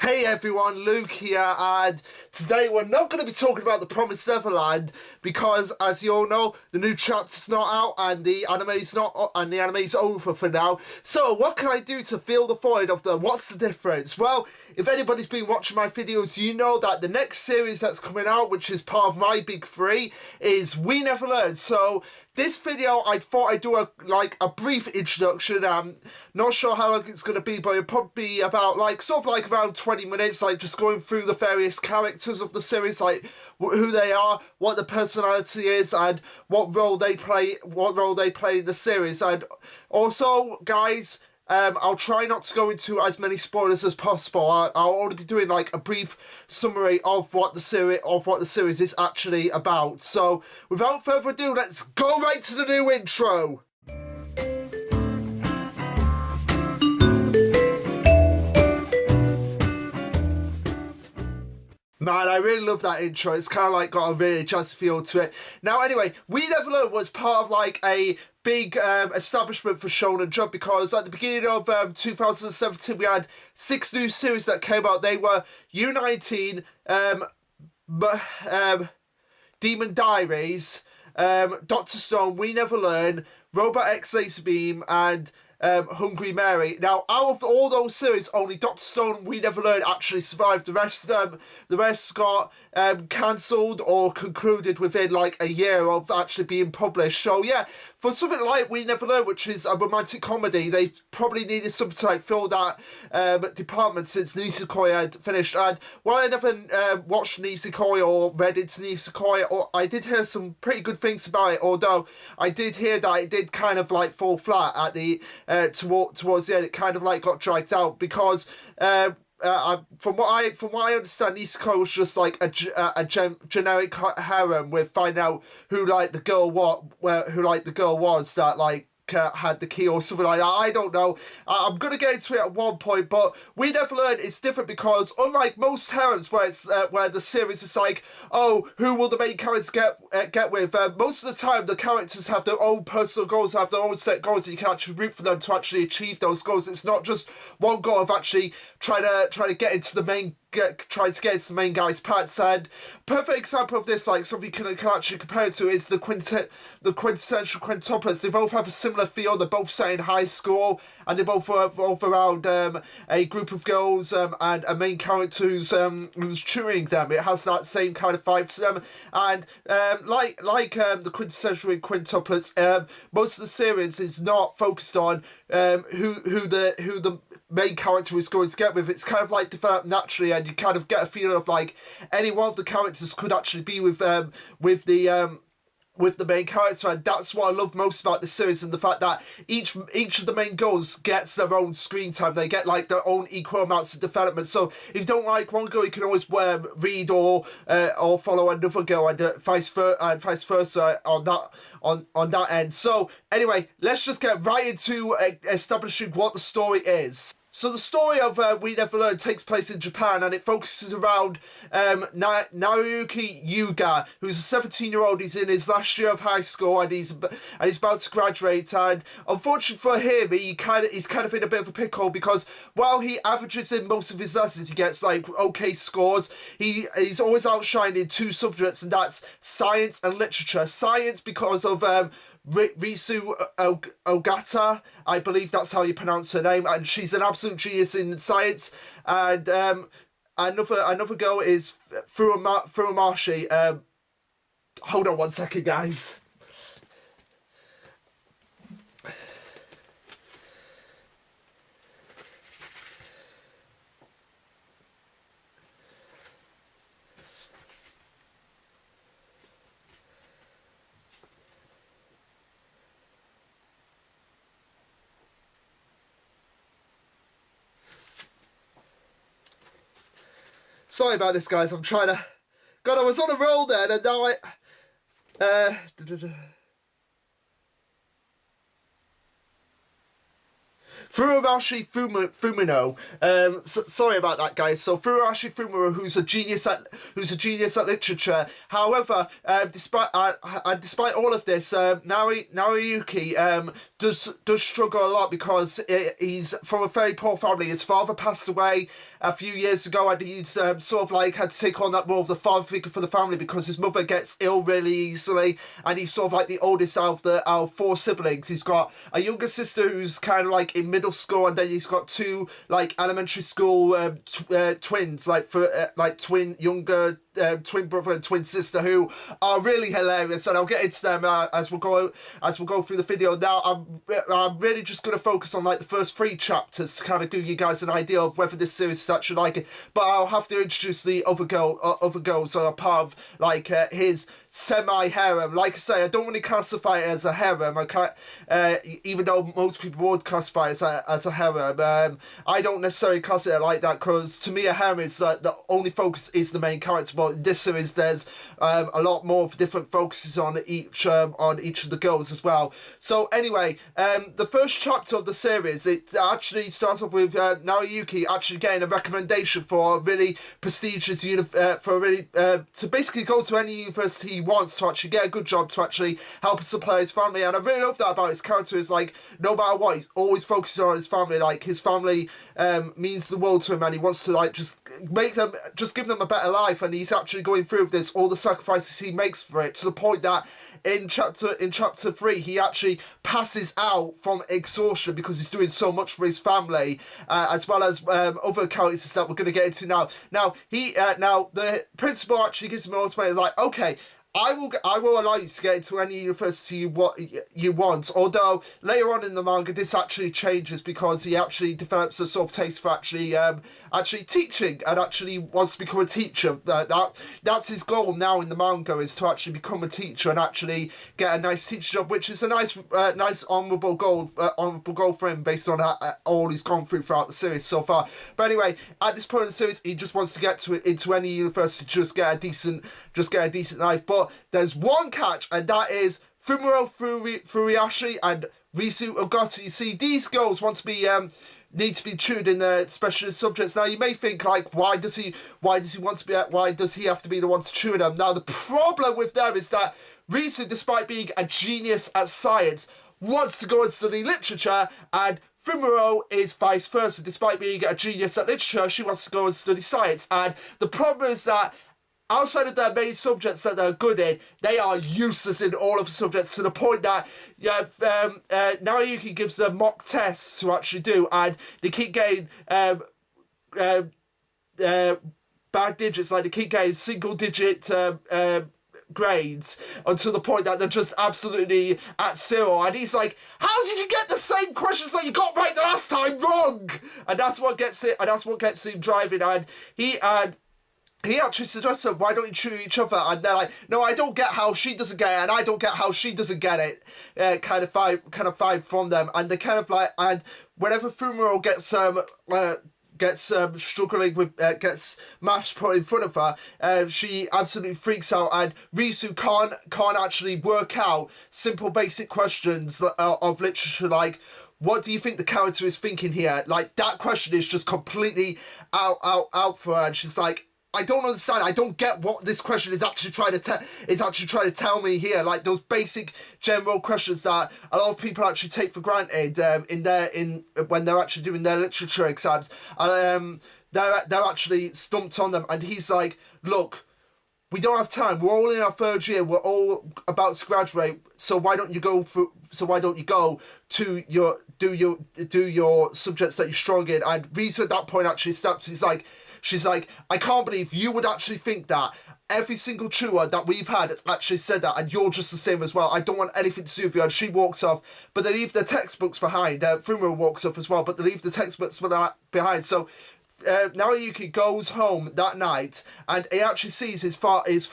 Hey everyone, Luke here, and today we're not going to be talking about The Promised Neverland because, as you all know, the new chapter's not out and the anime's over for now. So, what can I do to fill the void of what's the difference? Well, if anybody's been watching my videos, you know that the next series that's coming out, which is part of my big three, is We Never Learn. So, this video, I thought I'd do a brief introduction. I'm not sure how long it's going to be, but it'll probably be about around 20 minutes, just going through the various characters of the series, like who they are, what the personality is, and what role they play in the series. And also, guys, I'll try not to go into as many spoilers as possible. I'll only be doing a brief summary of what the series is actually about. So, without further ado, let's go right to the new intro. Man, I really love that intro. It's kind of got a really jazzy feel to it. Now, anyway, We Never Learn was part of a big establishment for Shonen Jump, because at the beginning of 2017 we had 6 new series that came out. They were U19, Demon Diaries, Dr. Stone, We Never Learn, Robot X Laser Beam, and Hungry Mary. Now, out of all those series, only Dr. Stone, We Never Learn actually survived. The rest got cancelled or concluded within a year of actually being published. So yeah, for something like We Never Learn, which is a romantic comedy, they probably needed something to fill that department since Nisekoi had finished. And while I never watched Nisekoi or read into Nisekoi, I did hear some pretty good things about it, although I did hear that it did kind of fall flat at the towards the end. It kind of got dragged out because from what I understand, Nisekoi was just a generic harem with find out who the girl was that had the key or something like that. I don't know. I'm gonna get into it at one point, but We Never Learn is different because, unlike most harems where it's where the series is oh, who will the main characters get with? Most of the time, the characters have their own personal goals, have their own set goals, and you can actually root for them to actually achieve those goals. It's not just one goal of actually trying to get into the main. Trying to get into the main guy's pants. And perfect example of this, something you can actually compare it to, is the quintessential quintuplets. They both have a similar feel. They're both set in high school, and they both revolve around a group of girls and a main character who's tutoring them. It has that same kind of vibe to them. And the quintessential quintuplets, most of the series is not focused on who the main character is going to get with. It's kind of developed naturally, and you kind of get a feeling of any one of the characters could actually be with the main character. And that's what I love most about the series, and the fact that each of the main girls gets their own screen time. They get their own equal amounts of development. So if you don't like one girl, you can always read or follow another girl, and vice versa on that end. So anyway, let's just get right into establishing what the story is. So the story of We Never Learn takes place in Japan, and it focuses around Naoyuki Yuga, who's a 17-year-old. He's in his last year of high school, and he's about to graduate. And unfortunately for him, he's kind of in a bit of a pickle, because while he averages in most of his lessons, he gets okay scores. He's always outshined in 2 subjects, and that's science and literature. Science because of Risu Ogata, I believe that's how you pronounce her name, and she's an absolute genius in science. And another girl is Furumashi. Hold on one second, guys. Sorry about this, guys. I'm trying to... God, I was on a roll then, and now Furuhashi Fumino. Sorry about that, guys. So Furuhashi Fumino, who's a genius at literature. However, despite all of this, Naruyuki does struggle a lot because he's from a very poor family. His father passed away a few years ago, and he's sort of like had to take on that role of the father figure for the family because his mother gets ill really easily, and he's sort of like the oldest out of four siblings. He's got a younger sister who's kind of like in middle school, and then he's got two like elementary school twins, twin younger twin brother and twin sister who are really hilarious, and I'll get into them as we'll go through the video. Now I'm really just going to focus on like the first 3 chapters to kind of give you guys an idea of whether this series is actually like it, but I'll have to introduce the other girls that are part of like his semi-harem. Like I say, I don't really classify it as a harem. I can't, even though most people would classify it as a harem. I don't necessarily classify it like that, because to me a harem is the only focus is the main character. But in this series, there's a lot more different focuses on each of the girls as well. So anyway, the first chapter of the series, it actually starts off with Naruyuki actually getting a recommendation for a really prestigious to basically go to any university he wants to actually get a good job to actually help supply his family. And I really love that about his character, is like no matter what, he's always focusing on his family. Like his family means the world to him, and he wants to like just give them a better life, and he's actually going through with this, all the sacrifices he makes for it, to the point that in chapter 3 he actually passes out from exhaustion because he's doing so much for his family, as well as other characters that we're going to get into now. Now the principal actually gives him an ultimatum, like, okay, I will allow you to get into any university you want. Although later on in the manga, this actually changes because he actually develops a sort of taste for actually teaching, and actually wants to become a teacher. That's his goal now in the manga, is to actually become a teacher and actually get a nice teacher job, which is a nice honourable goal for him based on all he's gone through throughout the series so far. But anyway, at this point in the series, he just wants to get into any university, just get a decent life. But there's one catch, and that is Fumuro Furuhashi and Risu Ogata. You see, these girls want to be need to be tutored in their specialist subjects. Now you may think like, why does he have to be the one to tutor them? Now the problem with them is that Risu, despite being a genius at science, wants to go and study literature, and Fumuro is vice versa. Despite being a genius at literature, she wants to go and study science. And the problem is that outside of their main subjects that they're good in, they are useless in all of the subjects, to the point that Naruyuki gives them mock tests to actually do, and they keep getting bad digits. Like they keep getting single-digit grades, until the point that they're just absolutely at 0. And he's like, how did you get the same questions that you got right the last time wrong? And that's what gets him driving. And he actually suggests, why don't you shoot each other? And they're like, no, I don't get how she doesn't get it, and I don't get how she doesn't get it. Kind of vibe from them. And they kind of like, and whenever Fumuro gets struggling with gets maths put in front of her, she absolutely freaks out, and Risu can't actually work out simple basic questions of literature, like, what do you think the character is thinking here? Like, that question is just completely out for her, and she's like, I don't understand. I don't get what this question is actually trying to tell me here. Like those basic general questions that a lot of people actually take for granted when they're actually doing their literature exams. They're actually stumped on them. And he's like, look, we don't have time. We're all in our 3rd year. We're all about to graduate. So why don't you go to your subjects that you're strong in? And Rizu at that point actually steps. She's like, I can't believe you would actually think that. Every single tutor that we've had has actually said that, and you're just the same as well. I don't want anything to do with you. And she walks off, but they leave the textbooks behind. Fumuro walks off as well, but they leave the textbooks behind. So Naruyuki goes home that night, and he actually sees his father's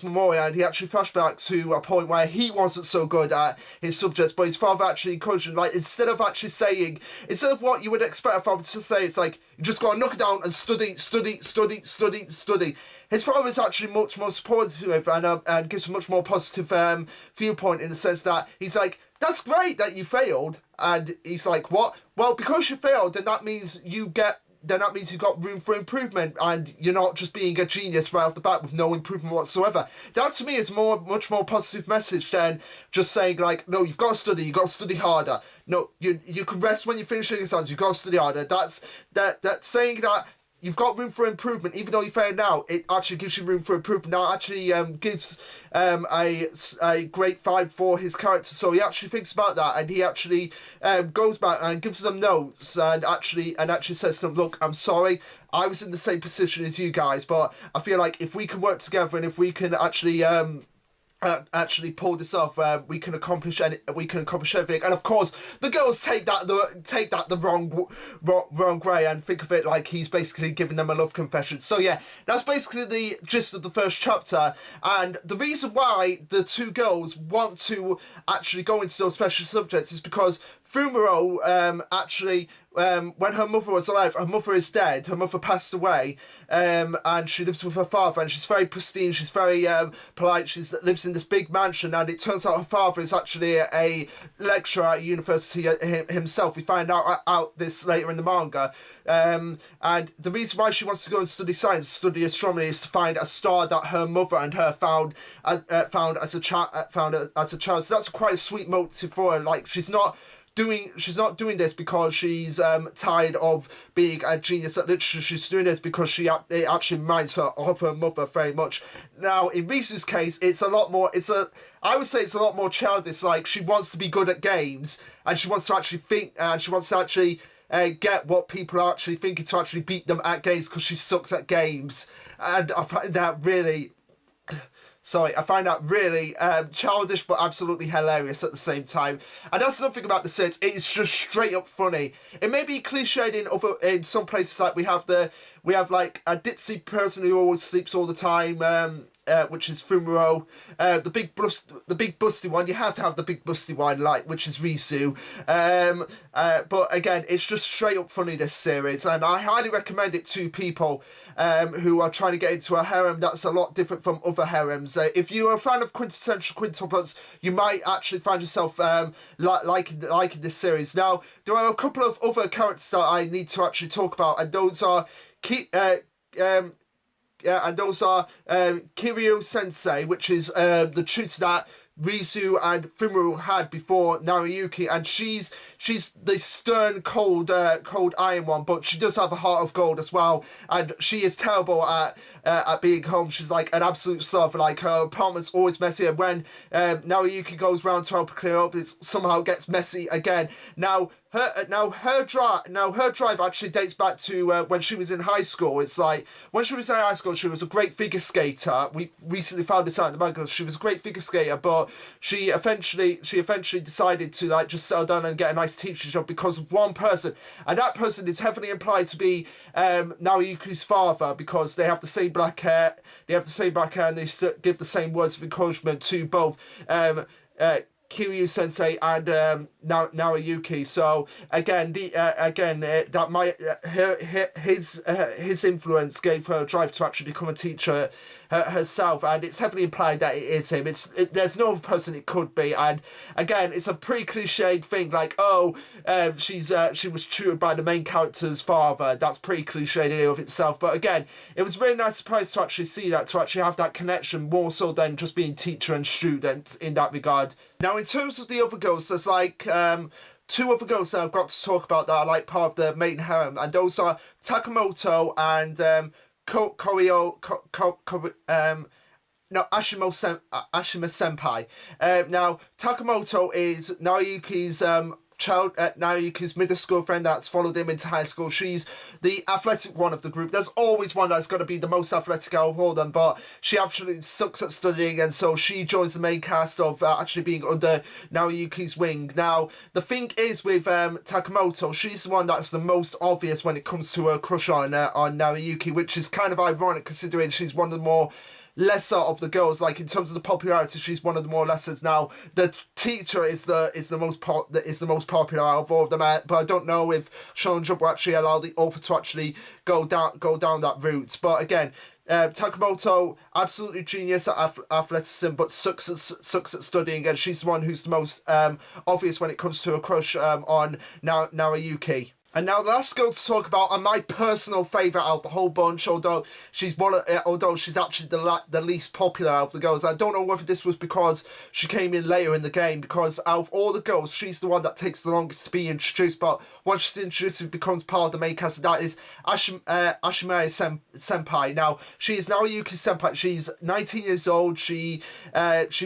memorial, and he actually flashbacks to a point where he wasn't so good at his subjects, but his father actually encouraged him. Like, instead of what you would expect a father to say, it's like, you just got to knock it down and study. His father is actually much more supportive and gives a much more positive viewpoint, in the sense that he's like, that's great that you failed. And he's like, what? Well, because you failed, then that means you've got room for improvement, and you're not just being a genius right off the bat with no improvement whatsoever. That to me is much more positive message than just saying like, no, you've got to study harder. No, you can rest when you finish your exams, you've got to study harder. That's saying that you've got room for improvement, even though you fail now, it actually gives you room for improvement. Now, it actually gives a great vibe for his character. So he actually thinks about that, and he actually goes back and gives them notes, and actually says to them, look, I'm sorry, I was in the same position as you guys, but I feel like if we can work together, and if we can actually pull this off, we can accomplish everything. And of course the girls take that the wrong way and think of it like he's basically giving them a love confession. So yeah, that's basically the gist of the first chapter. And the reason why the two girls want to actually go into those special subjects is because Fumero when her mother was alive, her mother is dead, her mother passed away, and she lives with her father, and she's very pristine, she's very polite, she lives in this big mansion, and it turns out her father is actually a lecturer at university himself. We find out this later in the manga, and the reason why she wants to go and study science, study astronomy, is to find a star that her mother and her found as a child. So that's quite a sweet motive for her. Like, she's not doing this because she's tired of being a genius at literature. She's doing this because it actually reminds her of her mother very much. Now, in Risu's case, I would say it's a lot more childish. Like, she wants to be good at games, and she wants to actually think, and she wants to actually get what people are actually thinking to actually beat them at games, because she sucks at games. And I find that really childish, but absolutely hilarious at the same time. And that's something about the series. It's just straight up funny. It may be cliched in some places, like we have like a ditzy person who always sleeps all the time, which is Fumero. The big busty one. You have to have the big busty one, like, which is Risu. But again, it's just straight up funny, this series, and I highly recommend it to people who are trying to get into a harem that's a lot different from other harems. If you're a fan of quintessential quintuplets, you might actually find yourself liking this series. Now, there are a couple of other characters that I need to actually talk about, and those are Kiryu Sensei, which is the tutor that Risu and Fumero had before Naruyuki, and she's the stern, cold iron one, but she does have a heart of gold as well, and she is terrible at being home. She's like an absolute sloth. Like, her apartment's always messy, and when Naruyuki goes round to help her clear up, it somehow gets messy again. Now her drive actually dates back to when she was in high school. It's like, when she was in high school, she was a great figure skater. We recently found this out in the manga. She was a great figure skater, but she eventually decided to, like, just settle down and get a nice teaching job because of one person, and that person is heavily implied to be Naruyuki's father, because they have the same black hair. And they give the same words of encouragement to both Kiryu Sensei and Naruyuki. So again, his influence gave her a drive to actually become a teacher herself, and it's heavily implied that it is him. There's no other person it could be, and again, it's a pretty cliched thing, like, she was tutored by the main character's father. That's pretty cliched in and of itself, but again, it was a really nice surprise to actually see that, to actually have that connection, more so than just being teacher and student in that regard. Now, in terms of the other girls, there's like two other girls that I've got to talk about that are like part of the main harem, and those are Takamoto and Ashima Senpai. Now, Takamoto is Naruyuki's Naruyuki's middle school friend that's followed him into high school. She's the athletic one of the group. There's always one that's got to be the most athletic out of all of them, but she absolutely sucks at studying, and so she joins the main cast of actually being under Naruyuki's wing. Now, the thing is with Takamoto, she's the one that's the most obvious when it comes to her crush on Naruyuki, which is kind of ironic considering she's one of the more lesser of the girls. Like in terms of the popularity, she's one of the more lessers. Now the teacher is the most popular out of all of them, but I don't know if Shonen Jump will actually allow the author to actually go down that route. But again, Takamoto, absolutely genius at athleticism, but sucks at studying, and she's the one who's the most obvious when it comes to a crush on Naoyuki. And now the last girl to talk about, and my personal favourite out of the whole bunch, although she's actually the least popular out of the girls. I don't know whether this was because she came in later in the game, because out of all the girls, she's the one that takes the longest to be introduced, but once she's introduced, it becomes part of the main cast, and that is Ashimare Senpai. Now, she is Naoyuki Senpai. She's 19 years old. She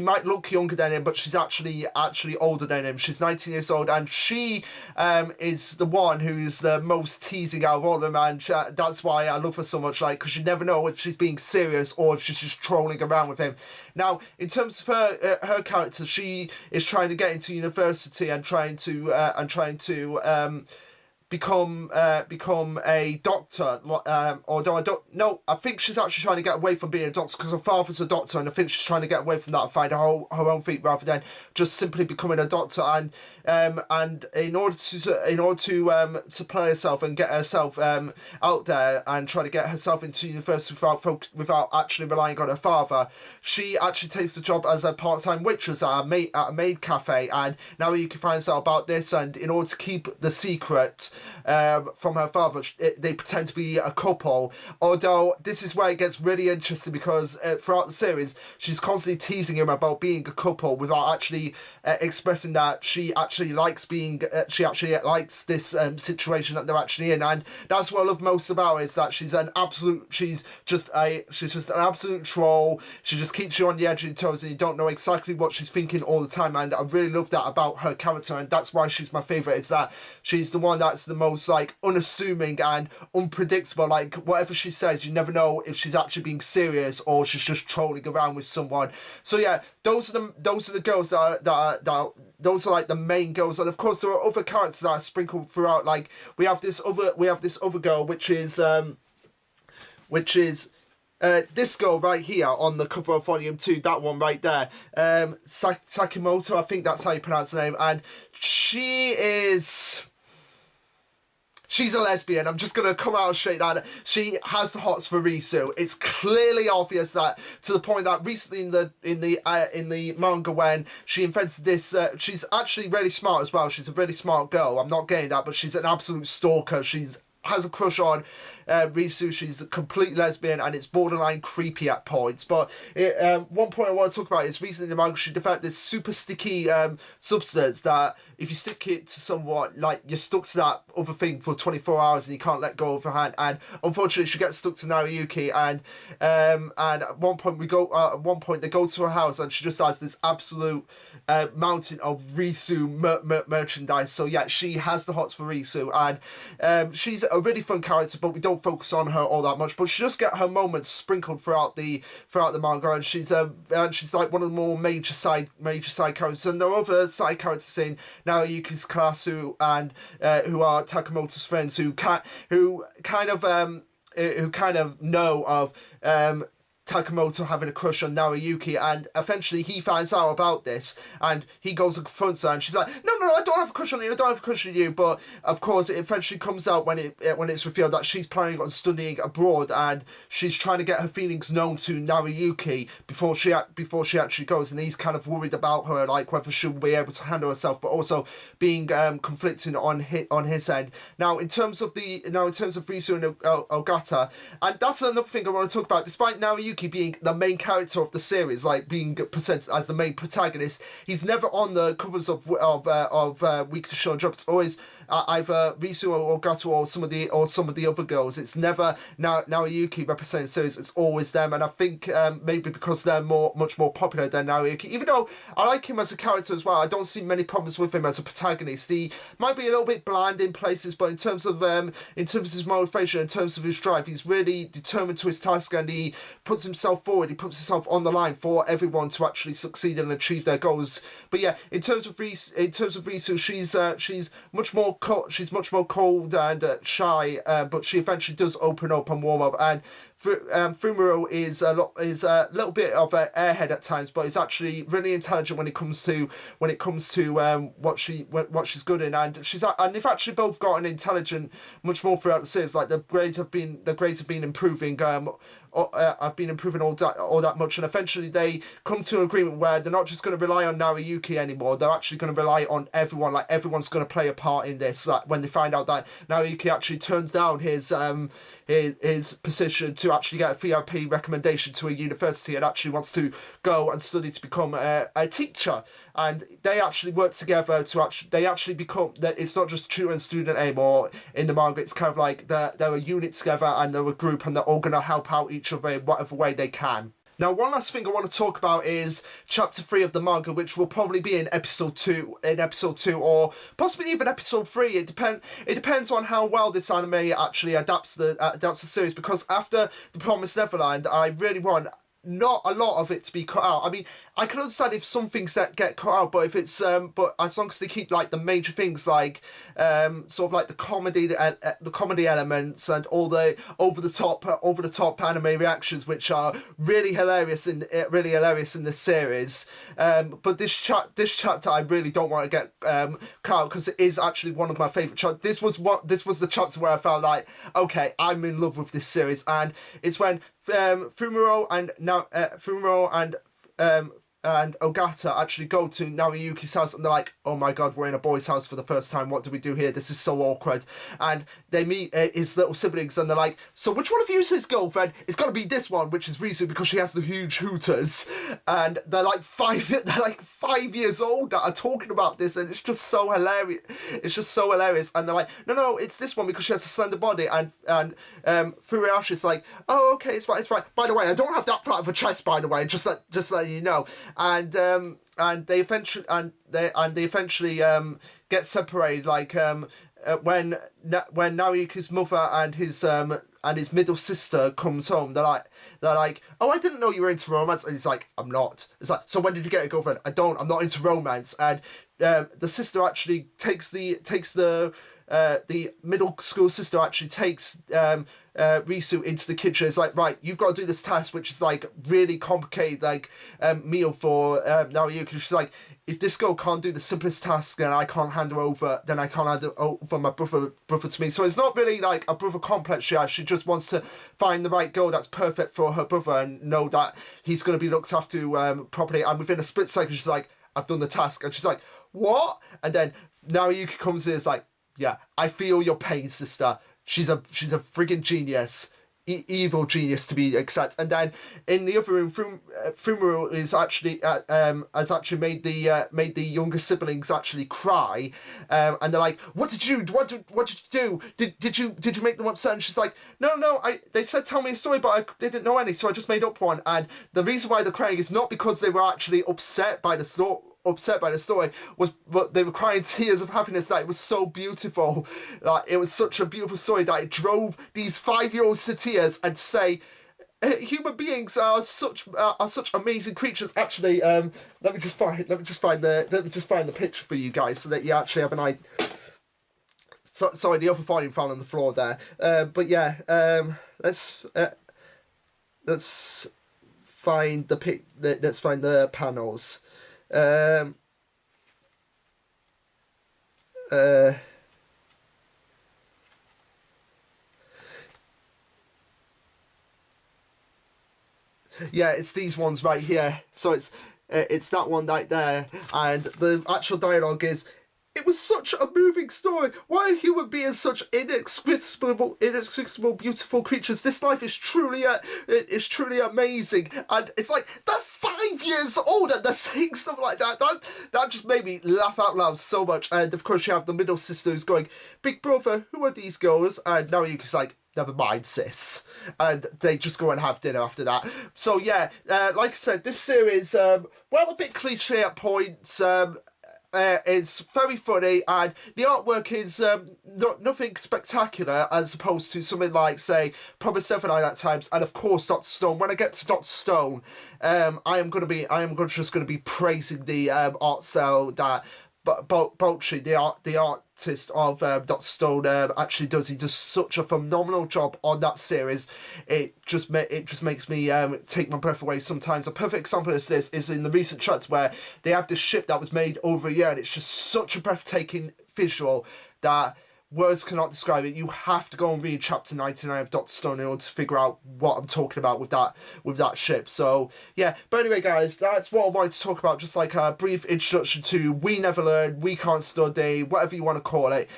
might look younger than him, but she's actually older than him. She's 19 years old, and she is the one who's the most teasing out of all of them, and that's why I love her so much, like, because you never know if she's being serious or if she's just trolling around with him. Now, in terms of her character, she is trying to get into university and trying to become a doctor, although I don't know. I think she's actually trying to get away from being a doctor because her father's a doctor, and I think she's trying to get away from that and find her own feet rather than just simply becoming a doctor. And in order to play herself and get herself out there and try to get herself into university without actually relying on her father, she actually takes the job as a part-time waitress at a maid cafe. And now you can find out about this, and in order to keep the secret from her father, they pretend to be a couple, although this is where it gets really interesting, because throughout the series she's constantly teasing him about being a couple without actually expressing that she actually likes this situation that they're actually in. And that's what I love most about her, is that she's just an absolute troll. She just keeps you on the edge of your toes, and you don't know exactly what she's thinking all the time, and I really love that about her character, and that's why she's my favourite. Is that she's the one that's the most like unassuming and unpredictable. Like whatever she says, you never know if she's actually being serious or she's just trolling around with someone. So yeah, those are the girls that those are like the main girls, and of course there are other characters that are sprinkled throughout. Like we have this other girl, which is this girl right here on the cover of Volume 2, that one right there, Sakimoto, I think that's how you pronounce her name, and she's a lesbian. I'm just gonna come out straight out. She has the hots for Risu. It's clearly obvious, that to the point that recently in the manga, when she invented this, she's actually really smart as well. She's a really smart girl. I'm not getting that, but she's an absolute stalker. Has a crush on Risu. She's a complete lesbian, and it's borderline creepy at points. But one point I want to talk about is recently in the manga she developed this super sticky substance that if you stick it to someone, like you're stuck to that other thing for 24 hours and you can't let go of her hand. And unfortunately she gets stuck to Naoyuki, and at one point they go to her house and she just has this absolute mountain of Risu merchandise. So yeah, she has the hots for Risu, and she's a really fun character, but we don't focus on her all that much. But she just get her moments sprinkled throughout the manga, and she's like one of the more major side characters. And there are other side characters in Naoyuki's class who are Takamoto's friends who kind of know of Takamoto having a crush on Naoyuki, and eventually he finds out about this, and he goes and confronts her, and she's like, no, I don't have a crush on you, but of course it eventually comes out when it's revealed that she's planning on studying abroad, and she's trying to get her feelings known to Naoyuki before she actually goes, and he's kind of worried about her, like whether she'll be able to handle herself, but also being conflicting on his end. Now in terms of Risu and Ogata, and that's another thing I want to talk about. Despite Naoyuki being the main character of the series, like being presented as the main protagonist, he's never on the covers of Weekly Shonen Jump. It's always either Risu or Ogata or some of the other girls. It's never Naoyuki representing the series. It's always them, and I think maybe because they're much more popular than Naoyuki. Even though I like him as a character as well, I don't see many problems with him as a protagonist. He might be a little bit bland in places, but in terms of his motivation, in terms of his drive, he's really determined to his task, and he puts himself forward. He puts himself on the line for everyone to actually succeed and achieve their goals. But yeah, in terms of Risu, she's much more cold and shy, but she eventually does open up and warm up. And Fumero is a little bit of an airhead at times, but is actually really intelligent when it comes to what she's good in, and they've actually both gotten intelligent much more throughout the series. Like the grades have been improving. I've been improving all that much, and eventually they come to an agreement where they're not just going to rely on Nariyuki anymore. They're actually going to rely on everyone. Like everyone's going to play a part in this. Like when they find out that Nariyuki actually turns down his position to actually get a VIP recommendation to a university and actually wants to go and study to become a teacher, and they actually work together to become that. It's not just tutor and student anymore in the manga. It's kind of like they're a unit together and they're a group and they're all going to help out each other in whatever way they can. Now, one last thing I want to talk about is chapter 3 of the manga, which will probably be in episode 2, or possibly even episode 3. It depends on how well this anime actually adapts the series, because after The Promised Neverland, I really want not a lot of it to be cut out. I mean, I can understand if some things that get cut out, but if it's but as long as they keep like the major things, like sort of like the comedy elements and all the over the top anime reactions, which are really hilarious in this series. But this chapter I really don't want to get cut out, because it is actually one of my favorite chapters. This was the chapter where I felt like, okay, I'm in love with this series, and it's when Fumero and Ogata actually go to Nariyuki's house, and they're like, oh my god, we're in a boy's house for the first time, what do we do here, this is so awkward. And they meet his little siblings, and they're like, so which one of you is his girlfriend? It's got to be this one, which is Risu, because she has the huge hooters. And they're like 5 years old that are talking about this, and it's just so hilarious. And they're like, no, it's this one because she has a slender body. And Furuyashi's like, oh, okay, it's fine. By the way, I don't have that flat of a chest, by the way, just letting you know. And they eventually get separated. Like when Nariyuki's mother and his middle sister comes home, they're like, oh, I didn't know you were into romance. And he's like, I'm not. It's like, so when did you get a girlfriend? I'm not into romance. And the sister actually takes the middle school sister actually takes Risu into the kitchen. It's like, right, you've got to do this task, which is like really complicated, like meal for Nariyuki. She's like, if this girl can't do the simplest task, then I can't hand her over. Then I can't hand over my brother to me. So it's not really like a brother complex. She just wants to find the right girl that's perfect for her brother and know that he's going to be looked after properly. And within a split second, she's like, I've done the task. And she's like, what? And then Nariyuki comes in, it's like, yeah, I feel your pain, sister. She's a friggin' genius, evil genius to be exact. And then in the other room, Fumero is actually has actually made the younger siblings actually cry, and they're like, what did you do? Did you make them upset? And she's like, no, they said tell me a story, but I didn't know any, so I just made up one. And the reason why they're crying is not because they were actually upset by the story, was, but they were crying tears of happiness that it was so beautiful. Like, it was such a beautiful story that it drove these 5-year-olds to tears and say, human beings are such amazing creatures. Actually, let me just find the picture for you guys so that you actually have an idea. Sorry, the other volume fell on the floor there. But yeah, let's find the panels. Yeah, it's these ones right here. So it's that one right there, and the actual dialogue is, it was such a moving story. Why are human beings such inexplicable, beautiful creatures? This life is truly amazing. And it's like, they're 5 years old and they're saying stuff like that. That just made me laugh out loud so much. And of course you have the middle sister who's going, big brother, who are these girls? And Nariyuki's like, never mind, sis. And they just go and have dinner after that. So yeah, like I said, this series, a bit cliche at points. It's very funny, and the artwork is nothing spectacular as opposed to something like, say, Promised Neverland at times, and of course Dr. Stone. When I get to Dr. Stone, I am just gonna be praising the art style that Boltry, the artist of Dr. Stone, actually does. He does such a phenomenal job on that series. It just makes me take my breath away sometimes. A perfect example of this is in the recent chapter where they have this ship that was made over a year, and it's just such a breathtaking visual that words cannot describe it. You have to go and read chapter 99 of Dr. Stone in order to figure out what I'm talking about with that ship. So yeah, but anyway guys, that's what I wanted to talk about, just like a brief introduction to We Never Learn, We Can't Study, whatever you want to call it.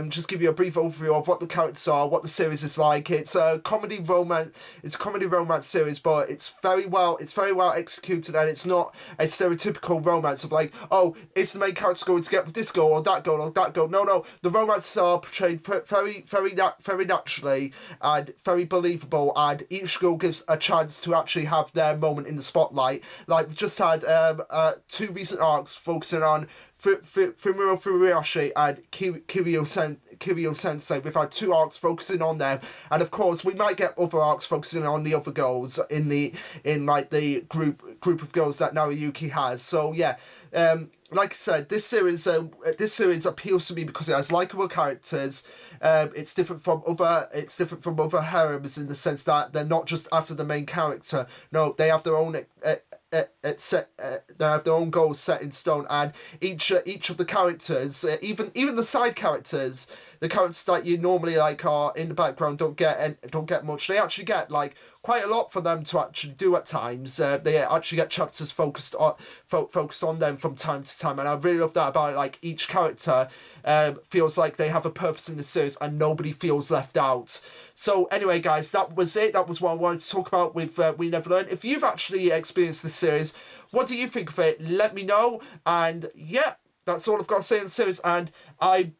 Just give you a brief overview of what the characters are, what the series is like. It's a comedy romance series, but it's very well executed, and it's not a stereotypical romance of like, oh, is the main character going to get with this girl or that girl or that girl? No, the romances are portrayed very naturally and very believable, and each girl gives a chance to actually have their moment in the spotlight. Like, we just had 2 recent arcs focusing on Fumuro Furuyoshi and Kiryu Sensei. We've had 2 arcs focusing on them, and of course we might get other arcs focusing on the other girls in the group of girls that Naruyuki has. So yeah, like I said, this series appeals to me because it has likable characters. It's different from other harems in the sense that they're not just after the main character. No, they have their own they have their own goals set in stone, and each of the characters, even the side characters, the characters that you normally like are in the background, don't get much. They actually get like quite a lot for them to actually do at times. They actually get chapters focused on them from time to time, and I really love that about it. Like, each character feels like they have a purpose in the series, and nobody feels left out. So anyway, guys, that was it. That was what I wanted to talk about with We Never Learn. If you've actually experienced this series, what do you think of it? Let me know. And yeah, that's all I've got to say on the series. And what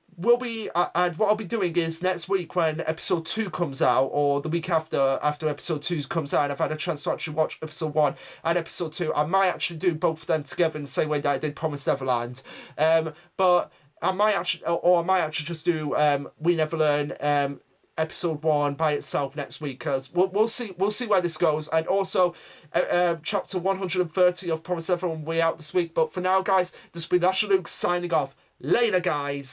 I'll be doing is next week when episode 2 comes out, or the week after episode 2 comes out, and I've had a chance to actually watch episode 1 and episode 2, I might actually do both of them together in the same way that I did Promised Neverland. But I might actually just do We Never Learn episode 1 by itself next week, because we'll see where this goes. And also chapter 130 of Promised Neverland will be out this week. But for now, guys, this has been Asher Luke signing off. Later, guys.